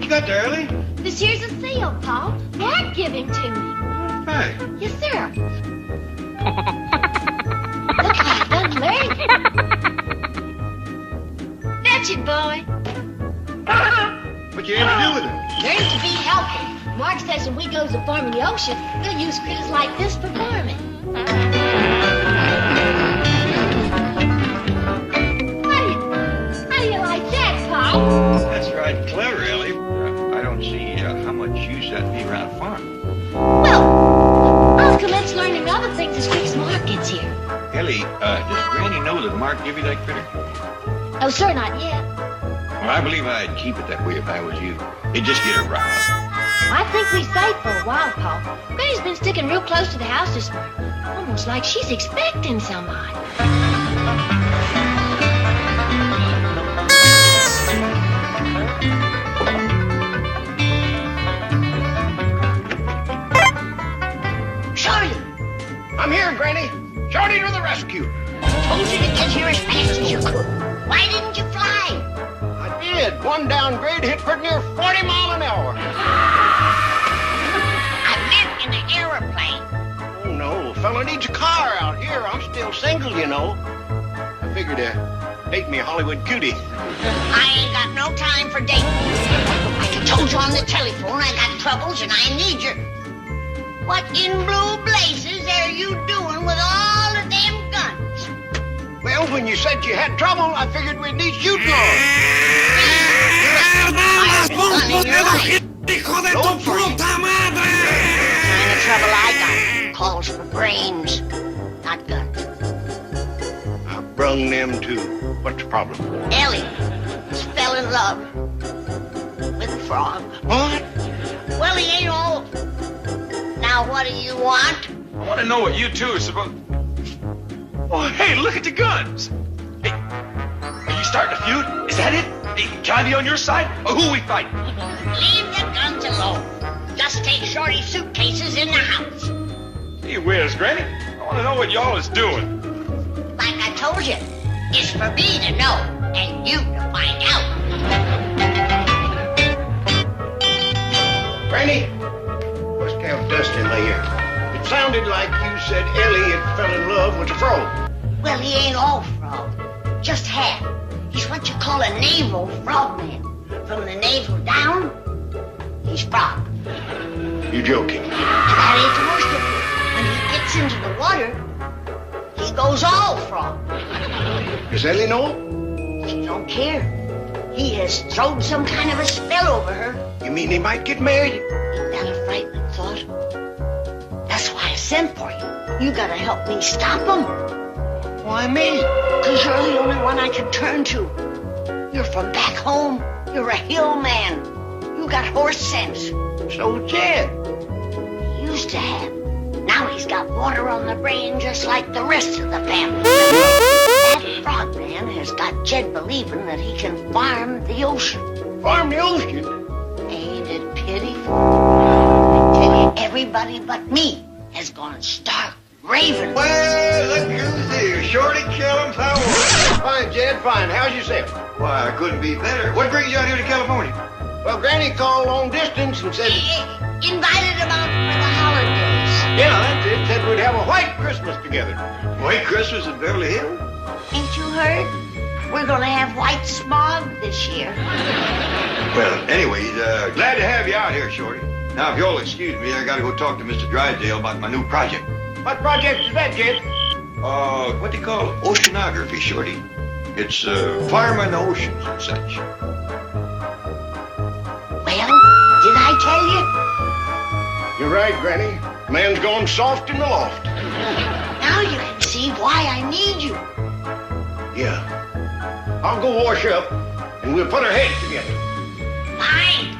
you got there, Ellie? This here's a seal, Paul. Mark give him to me. Hey. Yes, sir. Looks like one leg. Fetch it, boy. What you aim to do with it? Learn to be helpful. Mark says when we goes to farm in the ocean, we'll use critters like this for farming. How do you like that, Paul? That's right, clever, Ellie. I don't see how much use that'd be around a farm. Well, I'll commence learning other things as quick as Mark gets here. Ellie, does Granny know that Mark give you that critter? Oh, sir, not yet. Well, I believe I'd keep it that way if I was you. It'd just get her riled. I think we're safe for a while, Paul. Granny's been sticking real close to the house this morning. Almost like she's expecting somebody. Shorty! I'm here, Granny. Shorty to the rescue. Told you to get here as fast as you could. Why didn't you fly? I did. One downgrade hit pretty near 40 miles an hour. I meant in an aeroplane. Oh, no. A fella needs a car out here. I'm still single, you know. I figured to date me a Hollywood cutie. I ain't got no time for dating. I told you on the telephone I got troubles and I need you. What in blue blazes are you doing with all of them guns? Well, when you said you had trouble, I figured we'd need you to. Hijo de tu puta madre! The kind of trouble I got calls for brains, not guns. I brung them too. What's the problem? Ellie just fell in love with a frog. What? Well, he ain't old. Now, what do you want? I want to know what you two are supposed... Oh, hey, look at the guns. Hey, are you starting a feud? Is that it? Hey, can I be on your side? Or who are we fighting? Leave the guns alone. Just take Shorty's suitcases in the house. Gee whiz, Granny. I want to know what y'all is doing. Like I told you, it's for me to know and you to find out. Granny? What's Count Dustin here? It sounded like you said Ellie had fell in love with a frog. Well, he ain't all frog. Just half. He's what you call a naval frogman. From the navel down, he's frog. You joking? That ain't the worst of it. When he gets into the water, he goes all frog. Does Ellie know? She don't care. He has thrown some kind of a spell over her. You mean he might get married? Ain't that a frightening thought? That's why I sent for you. You gotta help me stop him. Why me? 'Cause you're the only one I can turn to. You're from back home. You're a hill man. You got horse sense. So Jed. He used to have. Now he's got water on the brain just like the rest of the family. That frog man has got Jed believing that he can farm the ocean. Farm the ocean? Ain't it pitiful? I tell you, everybody but me has gone stark raving. Well, look who's here. Shorty Kellums, how are you? Fine, Jed, fine. How's yourself? Why, I couldn't be better. What brings you out here to California? Well, Granny called long distance and said... Invited him out for the holidays. Yeah, that's it. Said we'd have a white Christmas together. White Christmas in Beverly Hills? Ain't you heard? We're gonna have white smog this year. Well, anyways, glad to have you out here, Shorty. Now, if you'll excuse me, I gotta go talk to Mr. Drysdale about my new project. What project is that, Jed? What they call oceanography, Shorty. It's, farming the oceans and such. Well, did I tell you? You're right, Granny. Man's gone soft in the loft. Now you can see why I need you. Yeah. I'll go wash up, and we'll put our heads together. Fine.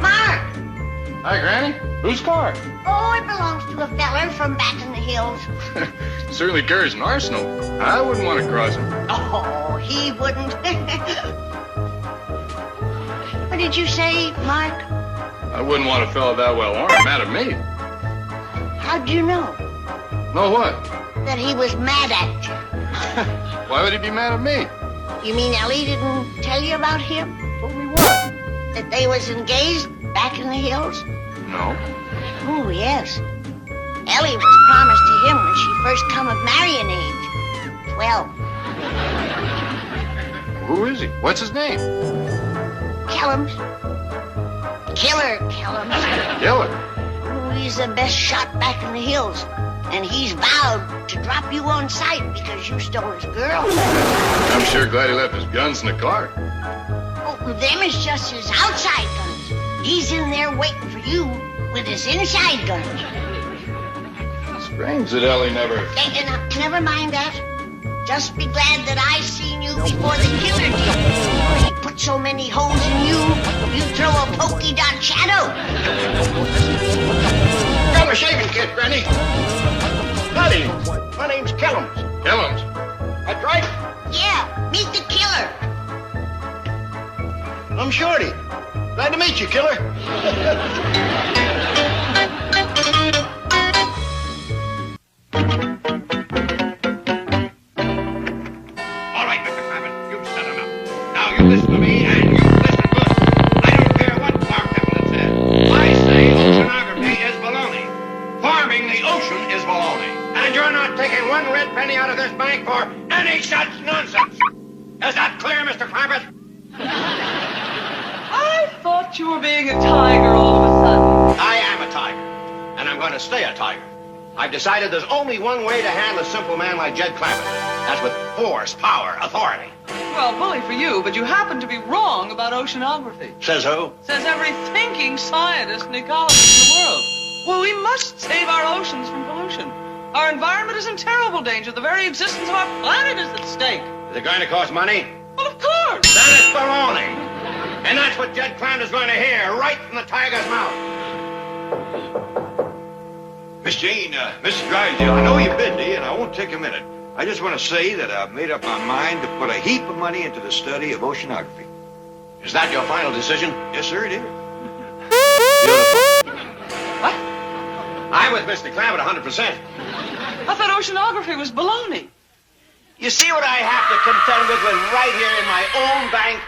Mark! Hi, Granny. Whose car? Oh, it belongs to a feller from back in the hills. Certainly carries an arsenal. I wouldn't want to cross him. Oh, he wouldn't. What did you say, Mark? I wouldn't want a fellow that well armed mad at me. How'd you know? No what? That he was mad at you. Why would he be mad at me? You mean Ellie didn't tell you about him? Told me what? That they was engaged back in the hills? No. Oh, yes. Ellie was promised to him when she first come of marrying age. 12. Who is he? What's his name? Kellums. Killer Kellums. Killer. Oh, he's the best shot back in the hills. And he's vowed to drop you on sight because you stole his girl. I'm sure glad he left his guns in the car. Oh, them is just his outside guns. He's in there waiting for you with his inside guns. Strange that Ellie never... Never mind that. Just be glad that I seen you before the killer did. He put so many holes in you, you throw a polka dot shadow. Got a shaving kit, Granny. Howdy. My name's Kellums. Kellums. That's right. Yeah, meet the killer. I'm Shorty. Glad to meet you, killer. All right, Mr. Clement, you've said enough. Now you listen to me, and you listen good. I don't care what Mark Devlin says. I say oceanography is baloney. Farming the ocean is baloney. And you're not taking one red penny out of this bank for any such nonsense. Is that clear, Mr. Clampett? I thought you were being a tiger all of a sudden. I am a tiger, and I'm going to stay a tiger. I've decided there's only one way to handle a simple man like Jed Clampett. That's with force, power, authority. Well, bully for you, but you happen to be wrong about oceanography. Says who? Says every thinking scientist and ecologist in the world. Well, we must save our oceans from pollution. Our environment is in terrible danger. The very existence of our planet is at stake. Is it going to cost money? Well, of course. Then it's baloney. And that's what Jed Clampett is going to hear right from the tiger's mouth. Miss Jane, Mrs. Drysdale, I know you're busy, and I won't take a minute. I just want to say that I've made up my mind to put a heap of money into the study of oceanography. Is that your final decision? Yes, sir, it is. Beautiful. What? I'm with Mr. Clampett 100%. I thought oceanography was baloney. You see what I have to contend with right here in my own bank?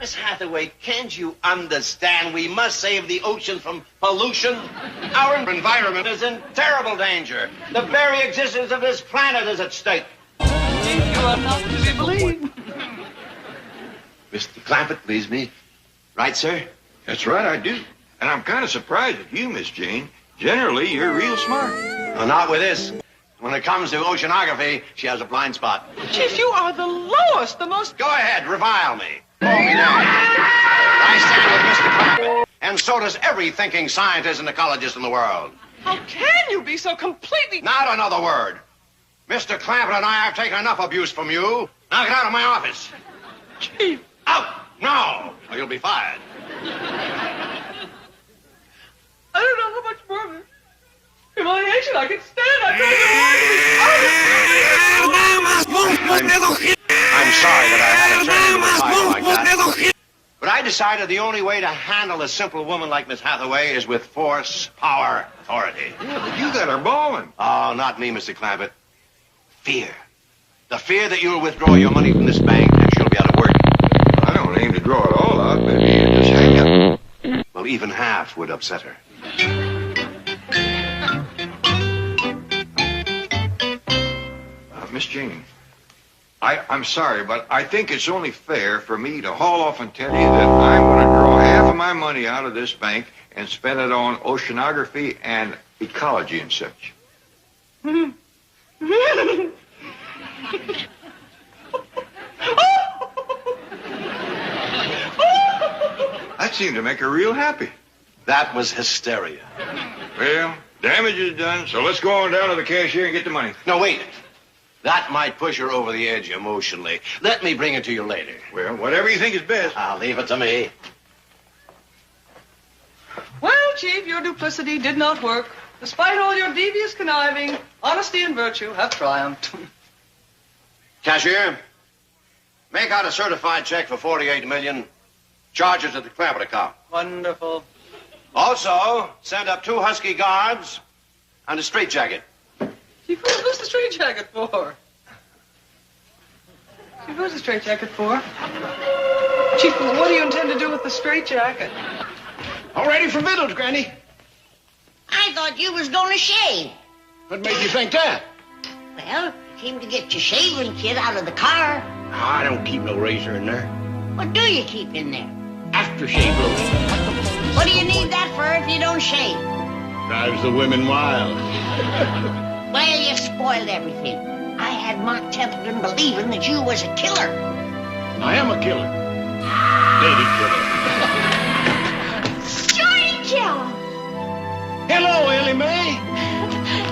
Miss Hathaway, can't you understand? We must save the ocean from pollution. Our environment is in terrible danger. The very existence of this planet is at stake. You are not to be believed. Mr. Clampett, please me. Right, sir? That's right, I do. And I'm kind of surprised at you, Miss Jane. Generally, you're real smart. Well, not with this. When it comes to oceanography, she has a blind spot. Chief, you are the lowest, the most... Go ahead, revile me. Call me down. I stand with Mr. Clampett, and so does every thinking scientist and ecologist in the world. How can you be so completely... Not another word. Mr. Clampett and I have taken enough abuse from you. Now get out of my office. Chief. Out! No, or you'll be fired. I don't know how much more humiliation I can stand. I'm sorry that I had to turn into a tiger like that. But I decided the only way to handle a simple woman like Miss Hathaway is with force, power, authority. Yeah, but you got her bawling. Oh, not me, Mr. Clampett. Fear. The fear that you'll withdraw your money from this bank and she'll be out of work. I don't aim to draw it all out. Maybe you just hang up. Well, even half would upset her. Miss Jane, I'm sorry, but I think it's only fair for me to haul off and tell you that I'm going to draw half of my money out of this bank and spend it on oceanography and ecology and such. That seemed to make her real happy. That was hysteria. Well, damage is done, so let's go on down to the cashier and get the money. No, wait. That might push her over the edge emotionally. Let me bring it to you later. Well, whatever you think is best. I'll leave it to me. Well, Chief, your duplicity did not work. Despite all your devious conniving, honesty and virtue have triumphed. Cashier, make out a certified check for $48 million. Charge it to the Clampett account. Wonderful. Also, send up 2 Husky guards and a straitjacket. Chief, who's the straitjacket for? Chief, who's the straitjacket for? Chief, what do you intend to do with the straitjacket? All ready for victuals, Granny. I thought you was gonna shave. What made you think that? Well, you came to get your shaving kit out of the car. I don't keep no razor in there. What do you keep in there? Aftershave lotion. What do you need that for if you don't shave? Drives the women wild. Well, you spoiled everything. I had Mark Templeton believing that you was a killer. I am a killer. Lady killer. Shorty Joe! Hello, Ellie Mae.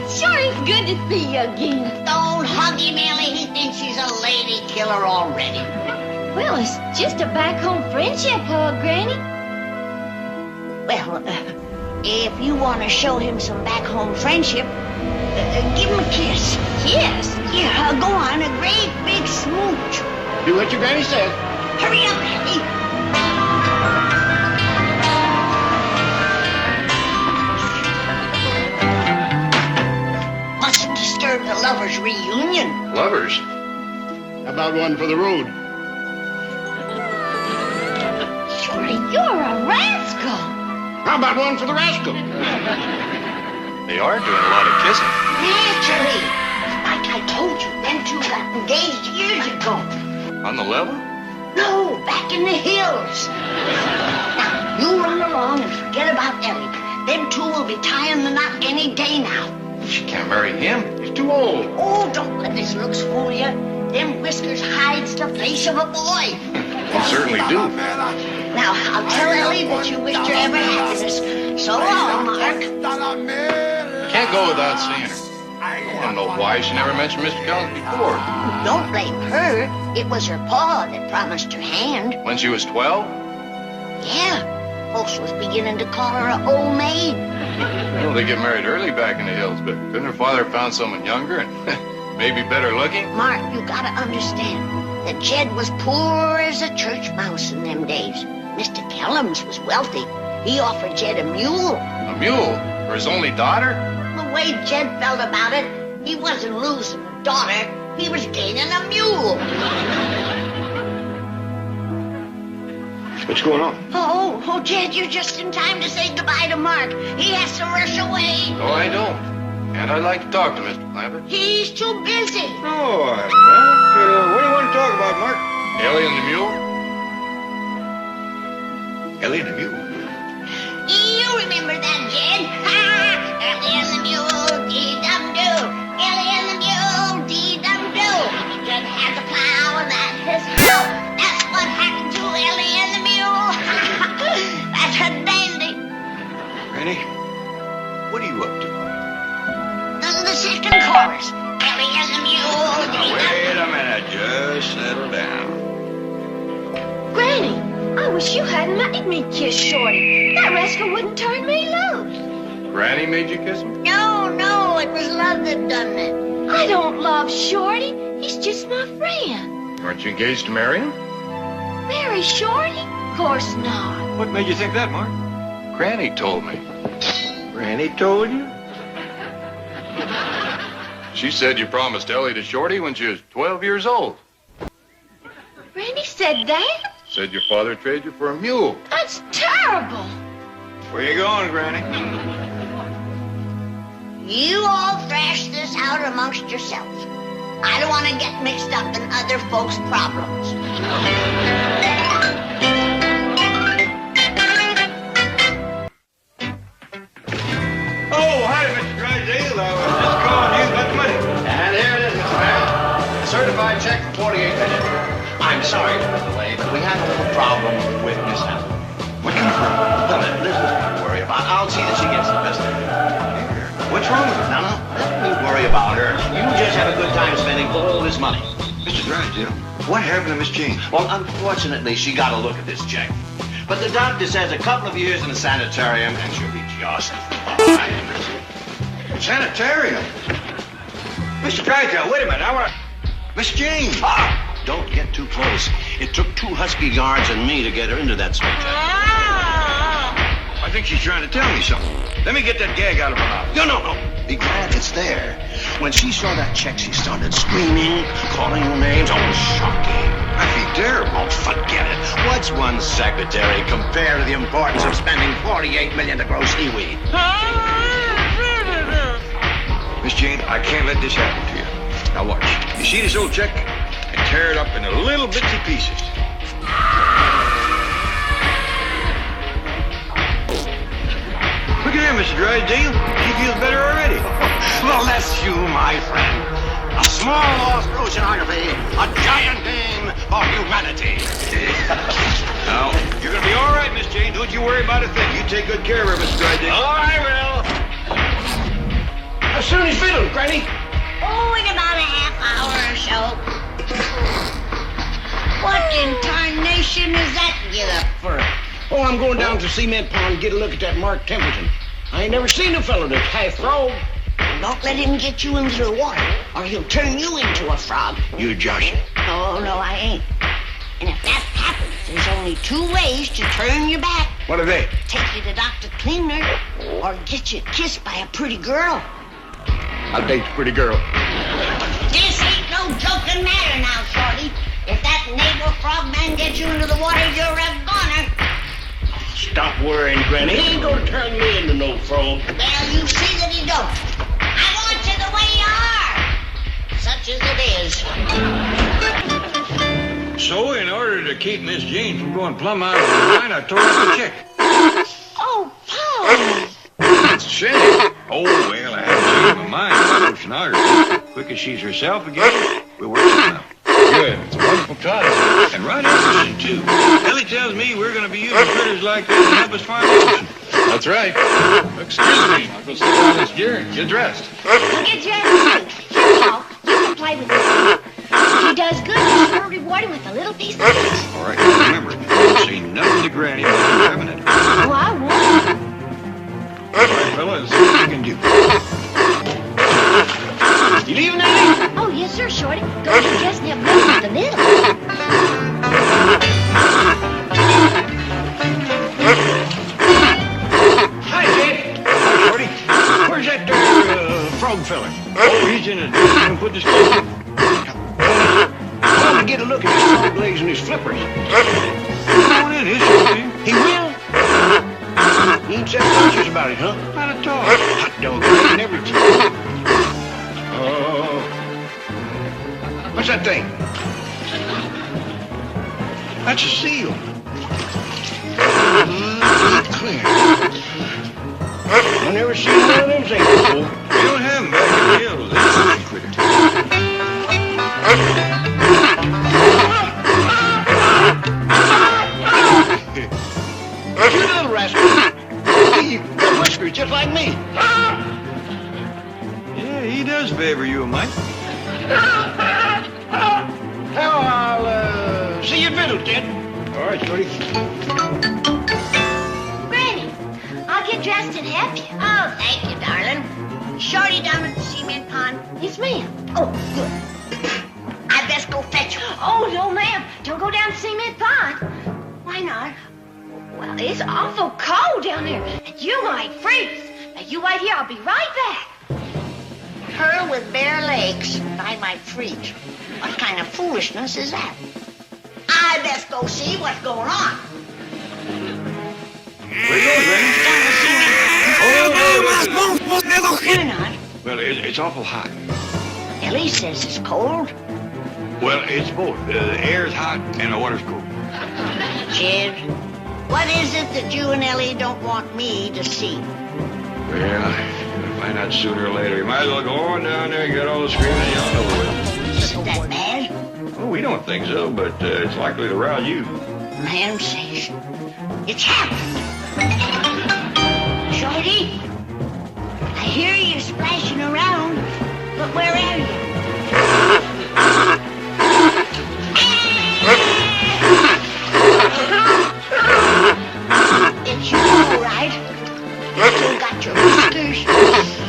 Sure is good to see you again. Don't hug him, Ellie. He thinks he's a lady killer already. Well, it's just a back-home friendship hug, Granny. Well, if you want to show him some back-home friendship, give him a kiss. Kiss? Yeah, go on, a great big smooch. Do what your granny said. Hurry up, Ellie. Mustn't disturb the lovers' reunion. Lovers? How about one for the road? Shorty, you're a rascal. How about one for the rascal? They are doing a lot of kissing. Naturally. Like I told you, them two got engaged years ago. On the level? No, back in the hills. Now, you run along and forget about Ellie. Them two will be tying the knot any day now. She can't marry him. He's too old. Oh, don't let his looks fool you. Them whiskers hides the face of a boy. They certainly do. Now, I'll tell Ellie that you wished her every happiness. So long, Mark. Can't go without seeing her. I don't know why she never mentioned Mr. Collins before. Don't blame her. It was her pa that promised her hand. When she was 12? Yeah. Folks was beginning to call her an old maid. Well, they get married early back in the hills, but couldn't her father have found someone younger and maybe better looking? Mark, you gotta understand that Jed was poor as a church mouse in them days. Mr. Kellums was wealthy. He offered Jed a mule. A mule? For his only daughter? The way Jed felt about it, he wasn't losing a daughter. He was gaining a mule. What's going on? Oh, Jed, you're just in time to say goodbye to Mark. He has to rush away. No, I don't. And I'd like to talk to Mr. Clampett. He's too busy. Oh, what do you want to talk about, Mark? Ellie and the mule? Ellie and the mule. You remember that, Jed? Ha! Ellie and the mule, dee-dum-doo. Ellie and the mule, dee-dum-doo. Jed has a plow and that his how. That's what happened to Ellie and the mule. That's a dandy. Granny, what are you up to? The second chorus. Ellie and the mule, dee-dum-doo. Wait a minute. Just settle down. Granny, I wish you hadn't made me kiss Shorty. That rascal wouldn't turn me loose. Granny made you kiss him? No, it was love that done it. I don't love Shorty. He's just my friend. Aren't you engaged to marry him? Marry Shorty? Of course not. What made you think that, Mark? Granny told me. Granny told you? She said you promised Ellie to Shorty when she was 12 years old. Granny said that? Said your father traded you for a mule. That's terrible. Where you going, Granny? You all thrash this out amongst yourselves. I don't want to get mixed up in other folks' problems. Oh, hi, Mr. Drysdale. I was just calling you about the money. And here it is, Mr. Mayor. A certified check for 48 million. I'm sorry for the delay, but we had a little problem with Miss Hathaway. What kind of problem? Well, there's nothing to worry about. I'll see that she gets the best of it. What's wrong with her? No, let me worry about her. You just have a good time spending all this money. Mr. Drysdale, what happened to Miss Jane? Well, unfortunately, she got a look at this check. But the doctor says a couple of years in the sanitarium and she'll be just fine. Sanitarium? Mr. Drysdale, wait a minute. I want to... Miss Jane! Ah! Don't get too close. It took 2 husky guards and me to get her into that straitjacket. I think she's trying to tell me something. Let me get that gag out of her mouth. No. Be glad it's there. When she saw that check, she started screaming, calling you names. Oh, shocking. I feel terrible. Oh, forget it. What's one secretary compared to the importance of spending $48 million to grow seaweed? Miss Jane, I can't let this happen to you. Now watch. You see this old check? And tear it up into little bitsy pieces. Look at her, Mr. Drysdale. She feels better already. Well, that's you, my friend. A small lost oceanography, a giant gain for humanity. Now, you're gonna be all right, Miss Jane. Don't you worry about a thing. You take good care of her, Mr. Drysdale. Oh, I will. How soon is fiddle, Granny? Oh, in about a half hour or so. What in tarnation is that get up for? Oh, I'm going down to Cement Pond and get a look at that Mark Templeton. I ain't never seen a fellow that's half frog. Don't let him get you into the water, or he'll turn you into a frog. You joshing. Oh, no, I ain't. And if that happens, there's only two ways to turn you back. What are they? Take you to Dr. Cleaner, or get you kissed by a pretty girl. I'll date the pretty girl. This ain't no joking matter now, Shorty. If that naval frogman gets you into the water, you're a goner. Stop worrying, Granny. He ain't gonna turn me into no frog. Well, you see that he don't. I want you the way you are, such as it is. So, in order to keep Miss Jane from going plumb out of her mind, I tore up the check. Oh, Paul! That's a shame. Oh, well, I haven't changed my mind about oceanography. Quick as she's herself again, we're working now. Good. It's a wonderful cause. And right interesting, too. Ellie tells me we're going to be using critters like this to help us find the ocean. That's right. Excuse me. I'll go sit down this gear and get dressed. We'll get dressed. Here, Paul, you can play with him. If he does good, you'll reward him with a little piece of fish. All right, now remember, don't say nothing to Granny about you having it. Oh, I won't. All right, fella, let's see what you can do. You leaving, Ellie? Oh, yes, sir, Shorty. Go get dressed and have fun with the little. Hi, Jed. Hi, Shorty. Where's that frog fella? Oh, he's in it. He's put this close. I want to get a look at his frog legs and his flippers. Going in, is Shorty? He will? He ain't self-conscious about it, huh? Not at all. Hot dog, and everything. Oh. What's that thing? That's a seal. Clear. I never seen one of them things before. We don't have them back in the hills. That's a critter. You little rascal. You got whiskers just like me. Yeah, he does favor you a mite. Now I'll see you at Fiddle, Ted. All right, Shorty. Granny, I'll get dressed and help you. Oh, thank you, darling. Shorty down at the cement pond. Yes, ma'am. Oh, good. I best go fetch her. Oh, no, ma'am. Don't go down to Cement Pond. Why not? Well, it's awful cold down there, and you might freeze. Now, you wait here. I'll be right back. Her with bare legs, and I might freeze. What kind of foolishness is that? I best go see what's going on. Where you going, Granny? Why not? Well, it's awful hot. Ellie says it's cold. Well, it's both. The air's hot and the water's cold. Jed, what is it that you and Ellie don't want me to see? Well, you'll find out sooner or later. You might as well go on down there and get all the screaming you know with. Is it that bad? Well, we don't think so, but it's likely to rouse you. Man says it's happened. Shorty, I hear you splashing around, but where are you? It's you, all right. You still got your whiskers,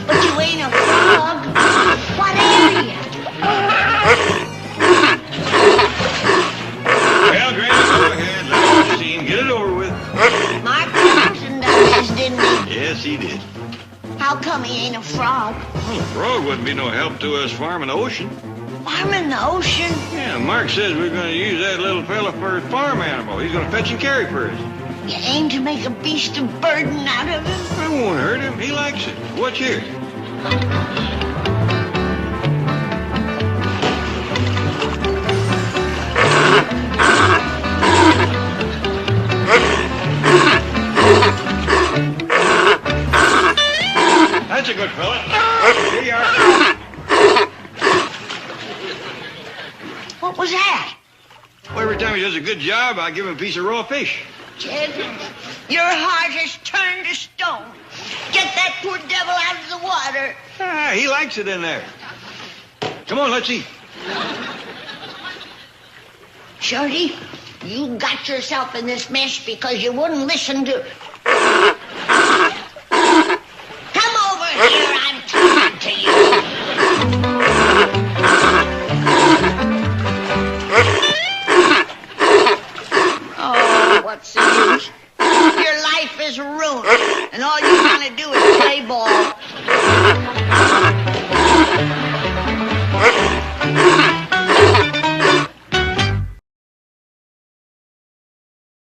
but you ain't a frog. What are you? Well, Granny, go ahead. Let us see him. Get it over with. Mark Templeton done this, didn't he? Yes, he did. How come he ain't a frog? Well, a frog wouldn't be no help to us farming the ocean. Farming the ocean? Yeah, Mark says we're going to use that little fella for a farm animal. He's going to fetch and carry for us. You aim to make a beast of burden out of him? I won't hurt him. He likes it. Watch here. That's a good fella. Here you are. What was that? Well, every time he does a good job, I give him a piece of raw fish. Jed, your heart has turned to stone. Get that poor devil out of the water. Ah, he likes it in there. Come on, let's eat. Shorty, you got yourself in this mess because you wouldn't listen to... Come over here, I'm talking to you. Oh, what's the use? Your life is ruined, and all you want to do is play ball.